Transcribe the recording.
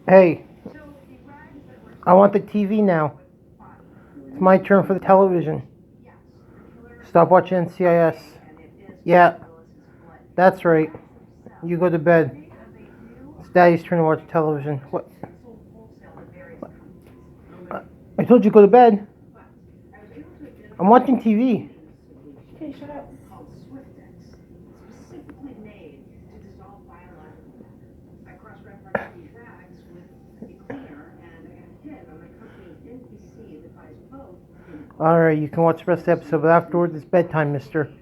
Hey, I want the TV now. It's my turn for the television. Stop watching NCIS. Yeah, that's right. You go to bed. It's Daddy's turn to watch television. What? I told you to go to bed. I'm watching TV. Okay, shut up. Alright, you can watch the rest of the episode, but afterwards it's bedtime, mister.